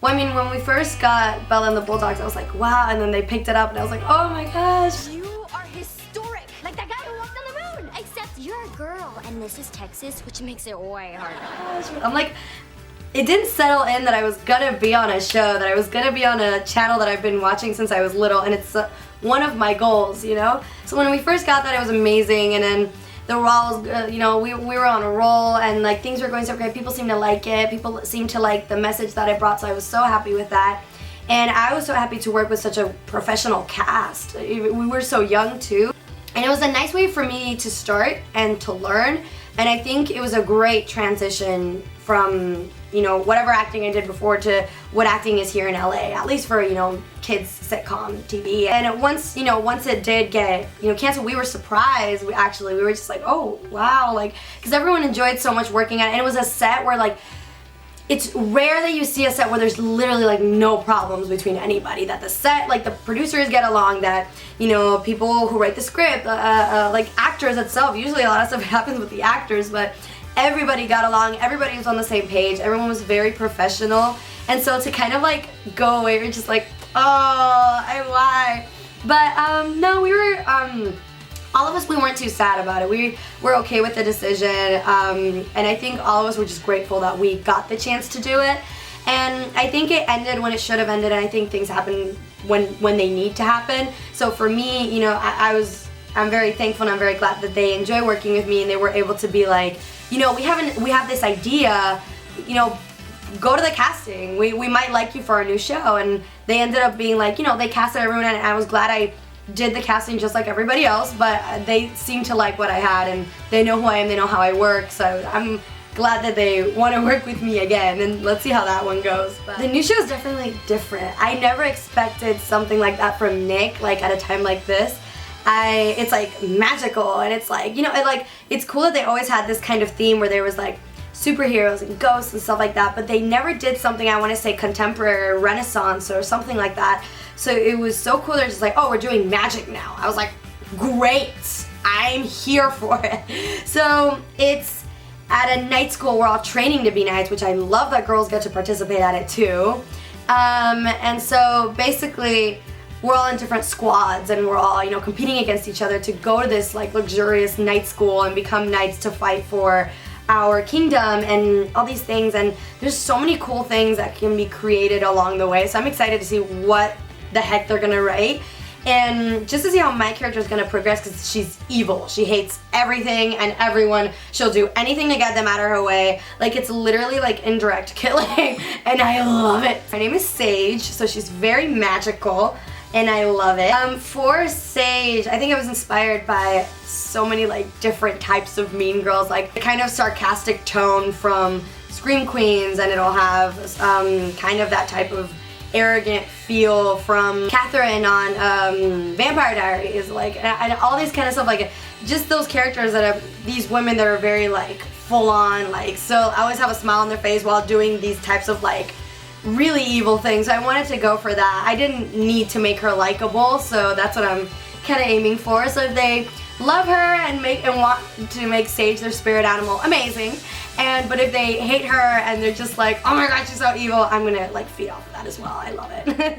Well, I mean, when we first got Bella and the Bulldogs, I was like, wow, and then they picked it up and I was like, oh my gosh. You are historic, like that guy who walked on the moon, except you're a girl and this is Texas, which makes it way harder. I'm like, it didn't settle in that I was gonna be on a show, that I was gonna be on a channel that I've been watching since I was little, and it's one of my goals, you know? So when we first got that, it was amazing, and then the roles, you know, we were on a roll, and like things were going so great. People seemed to like it. People seemed to like the message that I brought, so I was so happy with that. And I was so happy to work with such a professional cast. We were so young too. And it was a nice way for me to start and to learn. And I think it was a great transition from, you know, whatever acting I did before to what acting is here in LA, at least for, you know, kids sitcom TV. And once it did get, you know, canceled, we were surprised. We were just like, oh, wow, like, because everyone enjoyed so much working on it. And it was a set where, like, it's rare that you see a set where there's literally like no problems between anybody, that the set, like the producers get along, that, you know, people who write the script, like actors itself, usually a lot of stuff happens with the actors, but everybody got along, everybody was on the same page, everyone was very professional, and so to kind of like go away, you're just like, oh, why? But no, we were, all of us, we weren't too sad about it. We were okay with the decision, and I think all of us were just grateful that we got the chance to do it. And I think it ended when it should have ended, and I think things happen when they need to happen. So for me, you know, I'm very thankful and I'm very glad that they enjoy working with me and they were able to be like, you know, we have this idea, you know, go to the casting. We might like you for our new show. And they ended up being like, you know, they casted everyone, and I was glad I did the casting just like everybody else, but they seemed to like what I had, and they know who I am, they know how I work, so I'm glad that they want to work with me again, and let's see how that one goes. But the new show is definitely different. I never expected something like that from Nick, like at a time like this. It's like magical, and it's like, you know, it's cool that they always had this kind of theme where there was like superheroes and ghosts and stuff like that, but they never did something, I want to say, contemporary or Renaissance or something like that. So it was so cool. They're just like, oh, we're doing magic now. I was like, great, I'm here for it. So it's at a night school. We're all training to be knights, which I love that girls get to participate at it too. And so basically we're all in different squads, and we're all, you know, competing against each other to go to this like luxurious night school and become knights to fight for our kingdom and all these things. And there's so many cool things that can be created along the way. So I'm excited to see what the heck they're gonna write, and just to see how my character is gonna progress, because she's evil. She hates everything and everyone. She'll do anything to get them out of her way. Like, it's literally like indirect killing, and I love it. Her name is Sage, so she's very magical, and I love it. For Sage, I think it was inspired by so many like different types of mean girls, like the kind of sarcastic tone from Scream Queens, and it'll have kind of that type of arrogant feel from Catherine on Vampire Diaries, like, and all these kind of stuff, like just those characters that are these women that are very like full on, like, so I always have a smile on their face while doing these types of like really evil things. So I wanted to go for that. I didn't need to make her likable, so that's what I'm kind of aiming for. So if they love her and want to make Sage their spirit animal, amazing. But if they hate her and they're just like, oh my god, she's so evil, I'm gonna like feed off of that as well. I love it.